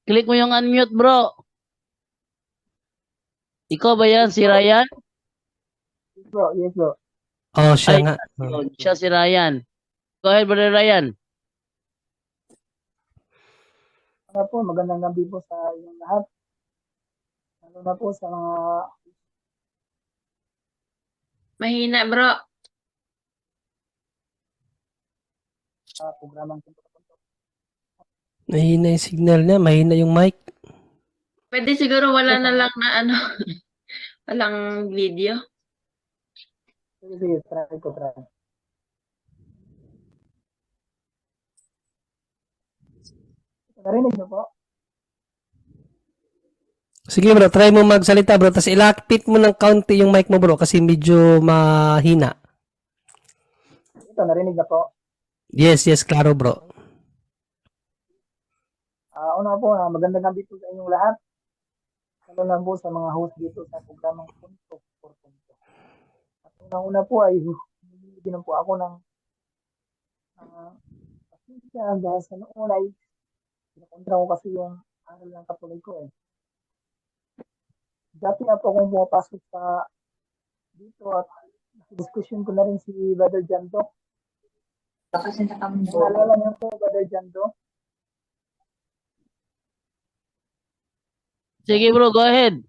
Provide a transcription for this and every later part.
Click mo yung unmute, bro. Ikaw ba yan, si Ryan? Yes, bro. Yes, bro. Oh, siya Ay, nga. yun, siya si Ryan. Go ahead, brother Ryan. Ano po, magandang gabi po sa inyong lahat. Lalo na po sa mga Mahina, bro. programang punto-punto. Mahina yung signal niya, mahina yung mic. Pwede siguro wala na lang na ano, walang video. Sige, sige, try ko, try. Narinig niyo po? Sige bro, try mo magsalita bro, tapos ilapit mo ng kaunti yung mic mo bro, kasi medyo mahina. Ito, narinig na po. Yes, klaro bro. Una po, magandang gabi po sa inyong lahat. Lalo na po sa mga host dito sa programang Punto por Punto. At una po ay hindi din po ako ng pasensya dahil sa noon ay pinakontra ko kasi yung aral ng katuloy ko eh. Dati na po akong pumapasok sa dito at discussion ko na rin si Brother Jando. Naalala niyo po, Brother Jando? Sige, bro, go ahead.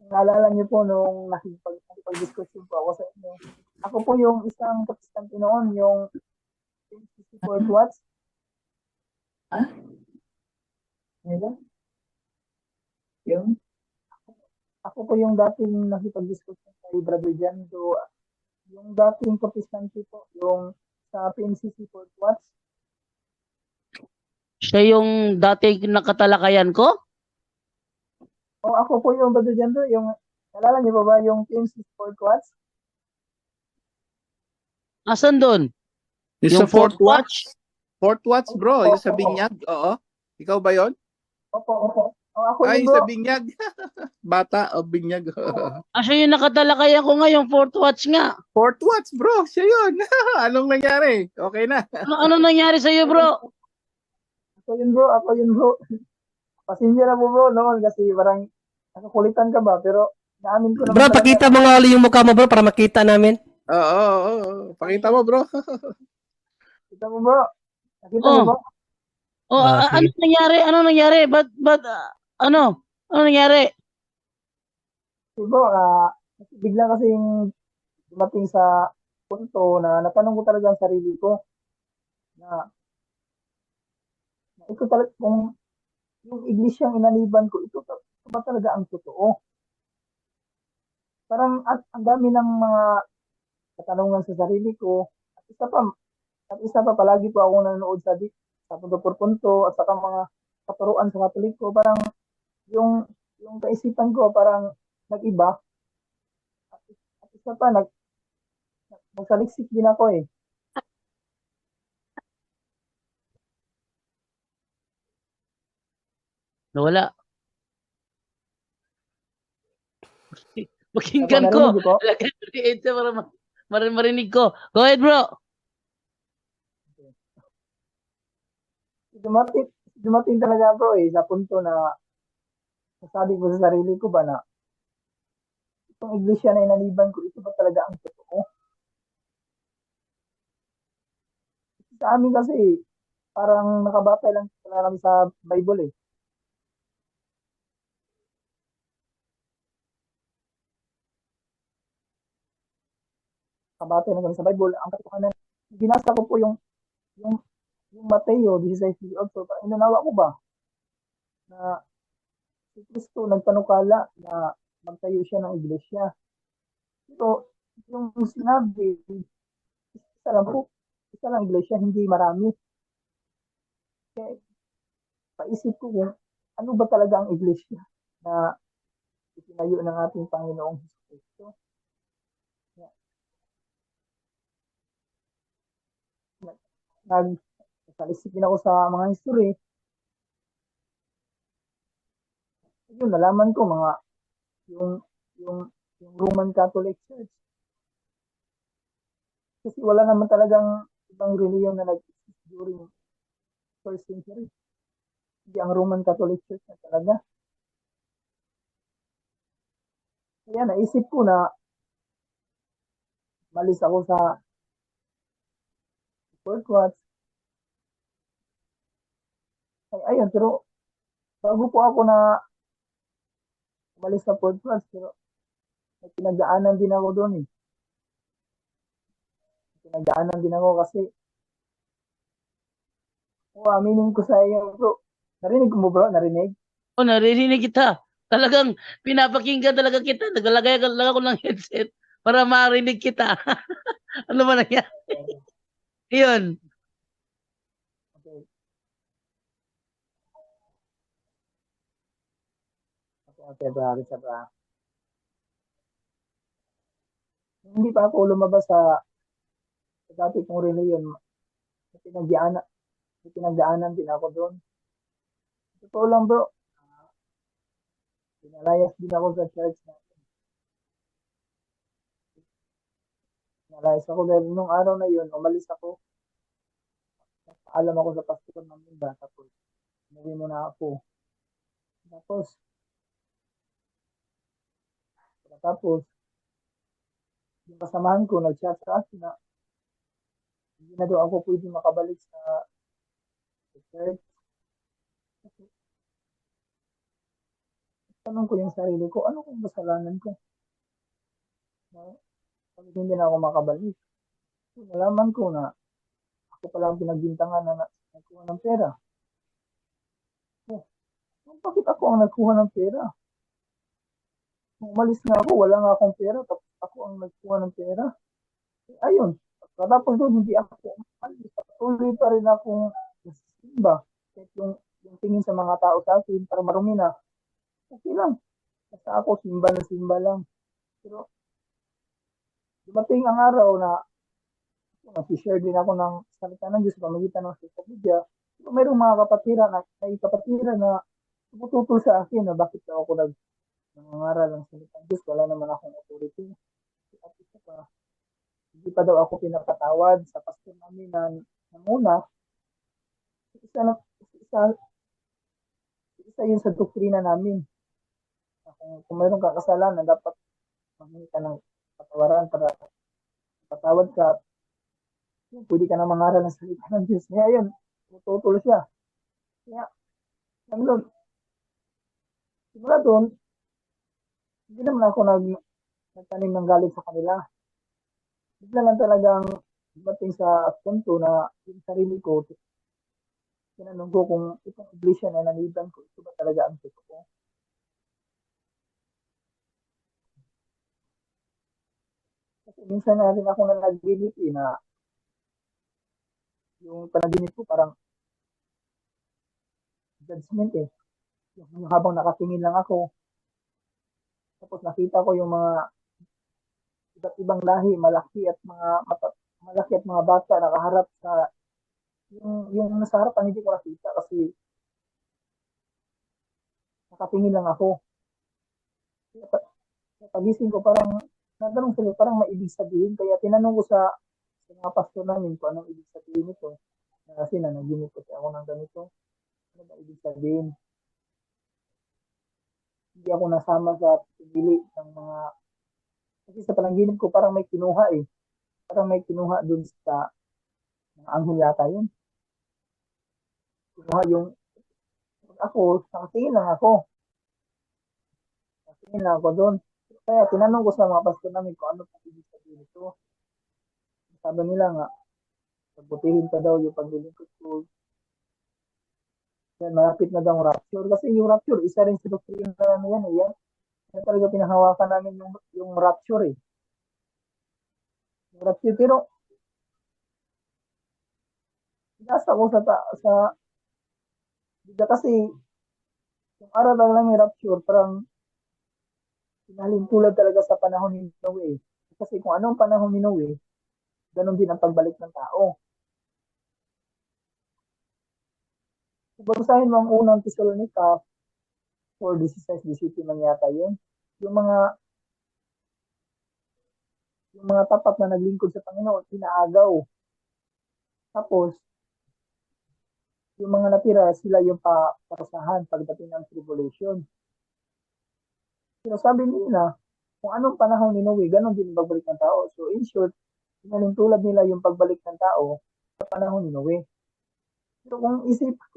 Naalala niyo po nung nakipag-discussion po ako sa inyo. Ako po yung isang kapiskante noon, yung 64 watts. Ano? Yung? Ako po yung dating nakipag-discussion kay Brother Jando. Yung dating kapiskante po, yung sa PNCC 4 watts. Siya yung dati nakatalakayan ko? O ako po yung Brother Jando, yung naalala niyo ba yung PNCC 4 watts? Asan doon? Yung sa fourth fourth watch? Fourth watch bro, yung sa binyag. Oo. Ikaw ba yon? Opo. O ako Ay, yun bro. sa binyag. Bata o binyag. Siya yung nakatalakayan ko nga, yung fourth watch nga. Fourth watch bro, siya yun. Anong nangyari? Okay na. Ano nangyari sa'yo, bro? Ako yun bro. Pasensya na po bro noon kasi parang nakakulitan ka ba pero naamin ko naman Bro, pakita mo nga ulit yung mukha mo bro para makita namin. Oo. Pakita mo bro. Kita mo bro? Nakita mo ba? Ano nangyari? Ano nangyari? Ba't, ano nangyari? Bro, bigla kasing dumating sa punto na natanong ko talaga ang sarili ko na ito talaga kung yung iglesyang inaniban ko, ito ba talaga ang totoo? Parang ang dami ng mga katanungan sa sarili ko. At isa pa palagi po ako nanonood sa punto por punto at saka mga katuruan sa Katolik ko. Parang yung kaisipan ko parang nag-iba. At isa pa, nagsaliksik din ako eh. Nawala. Pakinggan ko. Narinig po? Para marinig ko. Go ahead, bro. Dumating talaga bro eh, sa punto na sasabi ko sa sarili ko ba na itong iglesia na inaniban ko, ito ba talaga ang totoo? Sa amin kasi, parang nakabatay lang kami sa Bible eh. Nakabatay lang kami sa Bible. Ang katotohanan, binasa ko po yung Mateo 16:18. Parang inanawa ko ba na si Kristo nagpanukala na magtayo siya ng iglesia. Pero yung sinabi, isa lang iglesia, hindi marami. Kaya paisip ko kung ano ba talaga ang iglesia na itinayo ng ating Panginoong Kristo. Nagkalisip din ako sa mga history. Yun, nalaman ko yung Roman Catholic Church. Kasi wala naman talagang ibang reliyon na nag-exist during first century. Hindi ang Roman Catholic Church na talaga. Kaya naisip ko na malis ako sa Fort Watts. Ay, ayun, pero bago po ako na umalis sa Fort Watts, pero may pinagdaanan din ako doon eh. Pinagdaanan din ako kasi aminin ko sa iyo bro. Narinig mo bro? Narinig? Oh, naririnig kita. Talagang pinapakinggan talaga kita. Naglalagay lang ako ng headset para marinig kita. Ano ba nangyari? Yun. Okay. Okay, bro. Isa bro. Hindi pa ako lumabas sa dati kong reliyon. May pinagdaanan din ako doon. Totoo lang bro. Pinalayas din ako sa church na. Pinalayas ako dahil nung araw na yun, umalis ako. Alam ako sa pastor namin ba. Tapos, umuwi muna ako. Tapos, yung kasamahan ko, nag-chat sa akin na hindi na daw ako pwede makabalik sa church. Tanong ko yung sarili ko, ano kung kasalanan ko? Bakit hindi na ako makabalik? So, nalaman ko na ako palang pinagbintangan na nagkuha ng pera. So, bakit ako ang nagkuha ng pera? Nung umalis na ako, wala nga akong pera, tapos ako ang nagkuha ng pera. Ayun, tapos doon, hindi ako umalis. Patuloy pa rin akong simba. Kahit yung tingin sa mga tao sa akin, para marumi na, okay lang. Basta ako, simba na simba lang. Pero, dumating ang araw na nag-share din ako ng salita ng Diyos sa pamagitan ng social media. So, mayroong mga kapatiran na tumututol sa akin na bakit ako nangangaral ng salita ng Diyos. Wala naman akong authority. At isa pa, hindi pa daw ako pinapatawad sa pastor namin na nanguna. Isa yun sa doktrina namin. Kung mayroong kakasalanan, dapat mahingi ka ng patawaran para patawad ka. Pwede ka na mangaral ng salita ng Diyos. Kaya yun, tututol siya. Kaya, doon, simula doon, hindi naman ako nagtanim ng galit sa kanila. Bigla lang talagang dumating sa punto na yung sarili ko, tinanong ko kung itong iglesia na naniban ko, ito ba talaga ang totoo? Kasi minsan na rin ako na nag-limit na yung panaginip ko parang judgment eh. Yung habang nakatingin lang ako, tapos nakita ko yung mga iba't ibang lahi, malaki at mga bata nakaharap sa yung nasa harapan hindi ko nakita kasi nakatingin lang ako. Pagising ko parang natanong sila parang may ibig sabihin kaya tinanong ko sa mga pastor namin kung anong ibig sabihin nito. Kasi nanaginip kasi ako ng ganito. Ano ba ibig sabihin? Hindi ako nasama sa pili ng mga kasi sa panaginip ko parang may kinuha eh. Parang may kinuha dun sa mga anghel yata yun. Kinuha yung ako, nakatingin lang ako. Nakatingin lang ako doon. Kaya tinanong ko sa mga pastor namin kung ano pang ibig sabihin nito. Sabi nila nga, pagbutihin pa daw yung paglilingkod ko. Yan, malapit na daw ang rapture. Kasi yung rapture, isa rin sa doktrina na yan. Yan. Yan talaga pinahawakan namin yung rapture eh. Yung rapture, pero nasa ko kasi yung araw lang yung rapture, parang pinahalin tulad talaga sa panahon ni Noe. Kasi kung anong panahon ni Noe, ganun din ang pagbalik ng tao. Kung basahin mo ang unang Thessalonica 4:16-17 man yata yun. Yung mga tapat na naglingkod sa Panginoon, inaagaw. Tapos, yung mga natira, sila yung parusahan pagdating ng tribulation. Sinasabi nila, kung anong panahon ni Noe, ganon din ang pagbalik ng tao. So in short, tulad nila yung pagbalik ng tao sa panahon ni Noe. Pero kung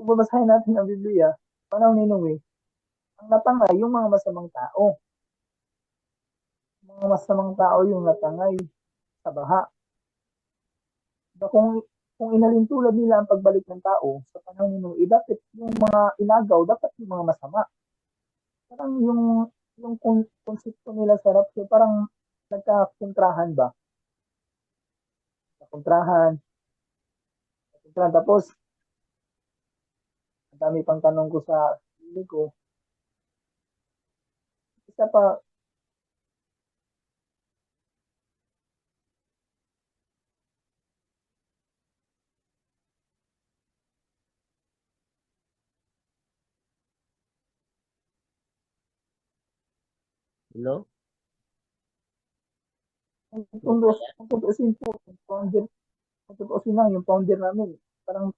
babasahin natin ang Biblia, panahon ni Noe, ang natangay yung mga masamang tao. Mga masamang tao yung natangay sa baha. Diba, kung inalintulad nila ang pagbalik ng tao sa panahon ni Noe, dapat yung mga inagaw, dapat yung mga masama. Parang yung konsepto nila sa rapture, parang nagkakontrahan ba? Nagkakontrahan. Tapos, ang dami pang tanong ko sa sarili ko. Isa pa, Hello? ang tutusin po, ang tutusin lang, yung founder namin, parang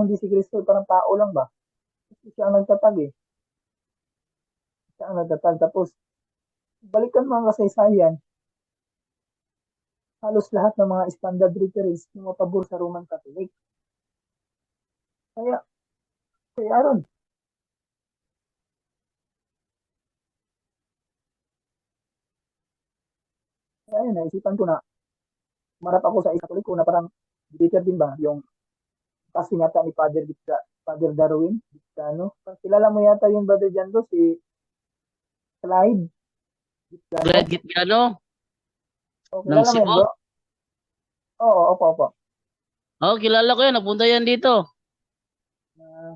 hindi si Kristo, parang tao lang ba? Kasi siya ang nagtatag eh. Siya ang nagtatag. Tapos, balikan mo ang kasaysayan, halos lahat ng mga standard referees pumapabor sa Roman Catholic. Kaya Aaron, kaya naisipan ko na, marap ako sa isa ko na parang debater din ba, yung kasi yata ni Father Darwin, ano, kilala mo yata yung brother dyan do, si Clyde. Glad Gitgano? O, Ng kilala mo yan Cebu? bro? Oo, opo. Oo, kilala ko yan. Napunta yan dito. Ah,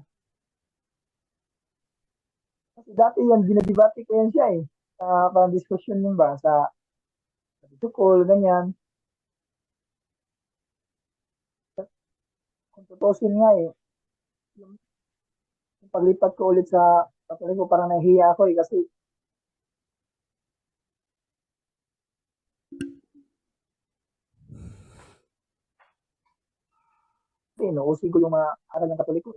kasi dati yan, dinadibati ko yan siya eh. Parang discussion yun ba, sa Bicol, ganyan. Kung tutusin nga eh, yung, yung paglipat ko ulit sa Katoliko, parang nahihiya ako eh, kasi inuusin ko yung mga aral ng Katoliko.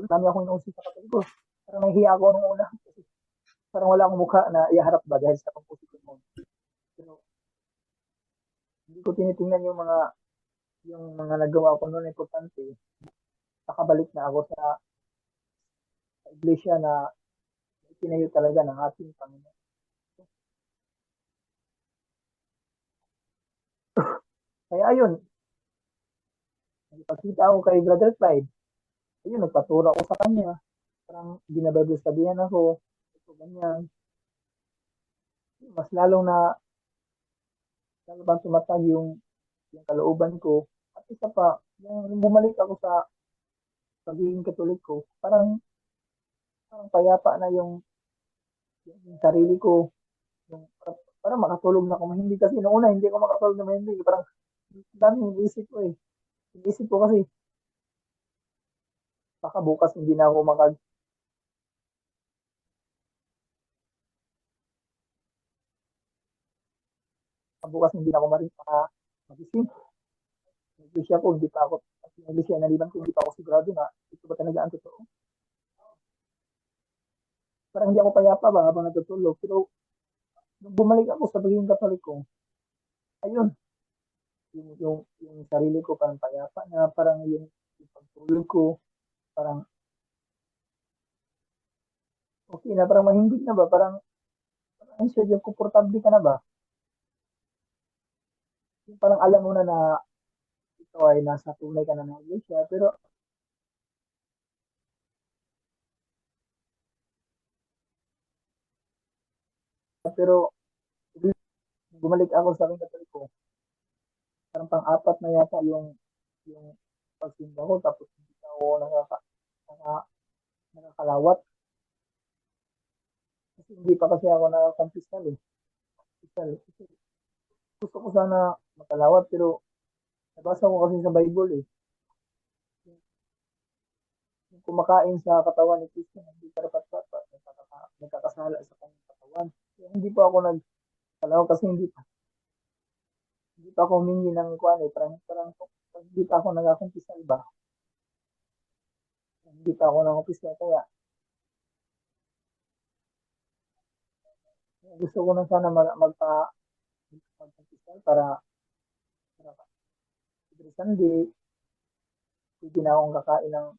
Dami akong inuusin sa Katoliko. Parang nahihiya ako nung una. Kasi parang wala akong mukha na iharap ba dahil sa pagpusikin mo. Pero hindi ko tinitingnan yung mga nagawa ko noon importante. Nakabalik na ako sa iglesia na itinayo talaga ng ating Panginoon. Kaya ayun, nagpakita ako kay Brother Clyde. Ayun, nagpaturo ako sa kanya. Parang binabible sabihan ako. Ito, ganyan. Mas lalo bang tumatag yung kalooban ko. At isa pa, yung bumalik ako sa pagiging Katoliko, parang payapa na yung sarili ko. Parang makatulog na ako mahindi. Kasi noong una, hindi ako makatulog na mahindi. Parang dami yung isip ko eh. Yung isip ko kasi, baka bukas hindi na ako bukas hindi na ako magising. Iglesia ko, hindi pa ako, iglesia naliban ko, hindi pa ako sigurado na ito ba talaga ang totoo. Parang hindi ako payapa ba habang natutulog. Pero nung bumalik ako sa pagiging Katoliko, ayun, yung sarili ko parang payapa na, parang yung pagtulog ko, parang okay na, parang mahimbing na ba, parang sure, yung komportable ka na ba? Yung parang alam mo na ito ay nasa tunay ka na ng iglesia, pero bumalik ako sa aking Katoliko, parang pang-apat na yata yung pagsimba ko, tapos hindi na ako naka- nakakalawat. Kasi hindi pa kasi ako nakakampisal eh. Kasi gusto ko sana makalawat, pero nabasa ko kasi sa Bible eh. Yung kumakain sa katawan ni Kristo, hindi karapat-dapat, nagkakasala sa kanyang katawan. Kaya hindi pa ako nagkalawat kasi hindi pa ako humingi ng kuwan eh. Parang hindi pa ako nakakumpisal ba? hindi pa ako ng opisina kaya gusto ko na sana magpa-opisina para every Sunday, hindi na akong kakain ng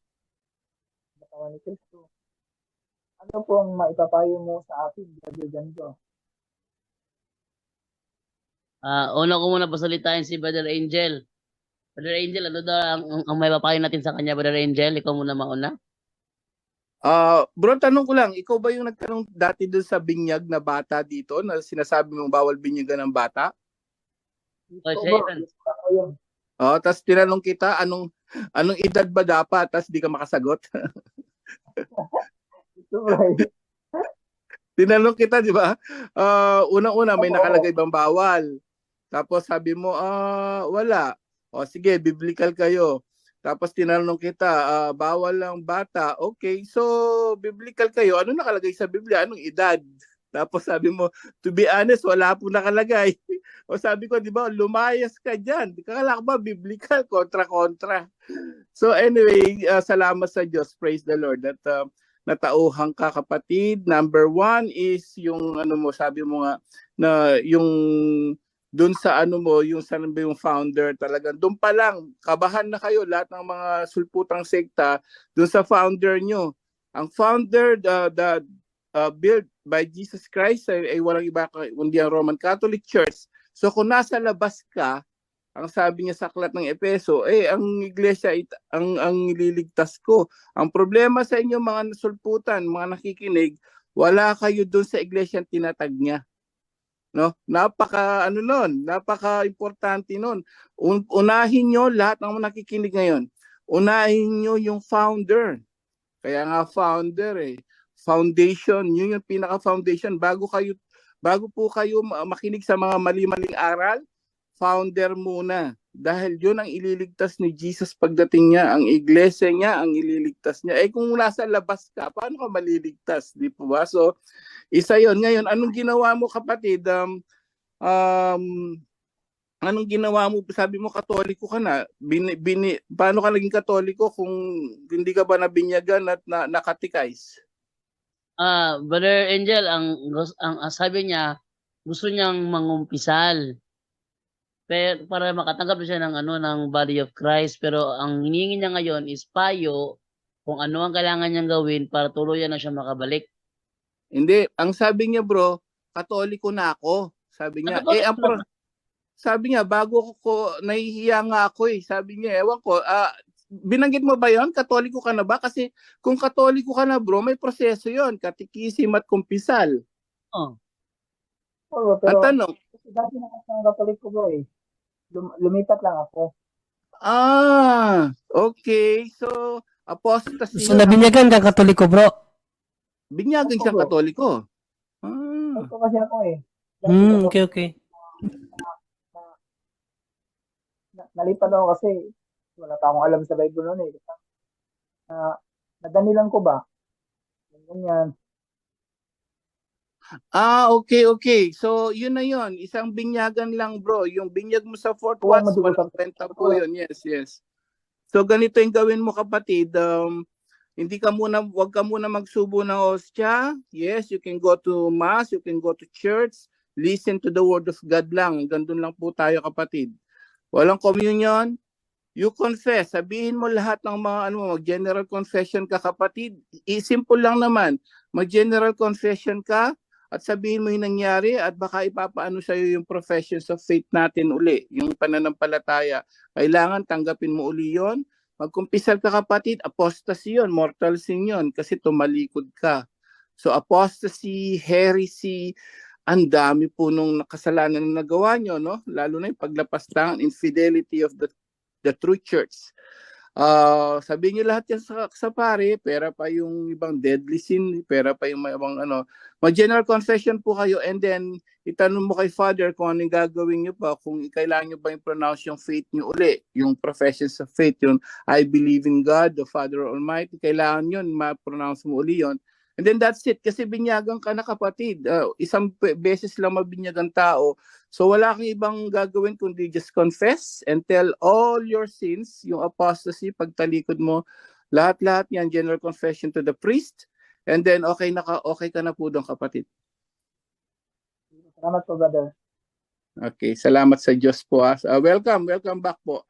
katawan ni Kristo. Ano po ang maipapayo mo sa akin, Brother Janjo? Una ko muna pasalitain si Brother Angel. Brother Angel, ano daw ang may papayo natin sa kanya, Brother Angel? Ikaw muna mauna. Bro, tanong ko lang, ikaw ba yung nagtanong dati dun sa binyag na bata dito na sinasabi mong bawal binyagan ng bata? Oh, Ito siya ba? yun. Ako yun. Tapos tinanong kita anong edad ba dapat, tapos di ka makasagot. Ito ba? Tinanong kita, di ba? Unang-una may Oo. nakalagay bang bawal? Tapos sabi mo, wala. O sige, biblical kayo. Tapos tinanong kita, bawal lang bata. Okay, so biblical kayo. Ano nakalagay sa Biblia? Anong edad? Tapos sabi mo, to be honest, wala po nakalagay. O sabi ko, di ba, lumayas ka dyan. Kala ko ba, biblical, kontra-kontra. So anyway, salamat sa Diyos. Praise the Lord. At natauhang ka, kapatid. Number one is yung, sabi mo nga, na yung doon sa yung saan ba yung founder, talagang doon pa lang kabahan na kayo lahat ng mga sulputang sekta doon sa founder nyo. Ang founder, the built by Jesus Christ ay walang iba kundi ang Roman Catholic Church. So kung nasa labas ka, ang sabi niya sa aklat ng Epeso, ang iglesia ang nililigtas ko. Ang problema sa inyo mga sulputan, mga nakikinig, wala kayo doon sa iglesia tinatag niya. No, napaka-importante nun. Unahin nyo lahat ng nakikinig ngayon. Unahin nyo yung founder. Kaya nga founder foundation, yun yung pinaka-foundation bago po kayo makinig sa mga mali-maling aral, founder muna. Dahil yun ang ililigtas ni Jesus pagdating niya, ang iglesia niya ang ililigtas niya. Kung nasa labas ka, paano ka maliligtas, di po ba? So isa yon. Ngayon, anong ginawa mo, kapatid? Anong ginawa mo? Sabi mo Katoliko ka na. Paano ka naging Katoliko kung hindi ka ba nabinyagan at nakatikais? Brother Angel, ang sabi niya, gusto niyang mangumpisal. Pero para makatanggap siya ng ng body of Christ, pero ang hinihingi niya ngayon is payo kung ano ang kailangan niyang gawin para tuluyan na siya makabalik. Hindi, ang sabi niya, bro, Katoliko na ako. Sabi niya, sabi niya, bago ko, nahihiya nga ako Sabi niya, ewan ko, binanggit mo ba yon? Katoliko ka na ba? Kasi kung Katoliko ka na, bro, may proseso yon, katikisim at kumpisal. Oo, Ang tanong, kasi dati na kasi ang Katoliko bro lumipat lang ako. Okay. So, apostasy. So nabinyagan ka Katoliko, bro? Binyagan siyang Katoliko. Ito kasi ako Okay. Nalipat ako kasi wala pa akong alam sa Bible noon nadanilan ko ba? Ganyan. Okay. So, yun na yun. Isang binyagan lang, bro. Yung binyag mo sa Fort Watts, walang kwenta po yun. Yes. So, ganito yung gawin mo, kapatid. Wag ka muna magsubo ng hostya. Yes, you can go to mass, you can go to church. Listen to the word of God lang. Gandun lang po tayo, kapatid. Walang communion. You confess. Sabihin mo lahat ng mga mag-general confession ka, kapatid. Simple lang naman. Mag-general confession ka at sabihin mo yung nangyari at baka ipapaano sa'yo yung professions of faith natin uli. Yung pananampalataya. Kailangan tanggapin mo uli yon. Magkumpisal ka, kapatid, apostasy yun, mortal sin yun, kasi tumalikod ka. So apostasy, heresy, ang dami po nung kasalanan na nagawa nyo, no? Lalo na yung paglapastangan, infidelity of the true church. Sabihin nyo lahat yan sa pare, pera pa yung ibang deadly sin, pera pa yung ibang mag-general confession po kayo and then itanong mo kay Father kung anong gagawin nyo pa, kung kailangan nyo ba yung pronounce yung faith nyo uli, yung professions of faith, yung I believe in God, the Father Almighty, kailangan yun, ma-pronounce mo uli yun. And then that's it, kasi binyagan ka na, kapatid. Isang beses lang mabinyagan tao. So wala kang ibang gagawin kundi just confess and tell all your sins, yung apostasy, pagtalikod mo, Lahat-lahat yan, general confession to the priest. And then okay ka na po doon, kapatid. Salamat po, brother. Okay, salamat sa Diyos po. Welcome back po.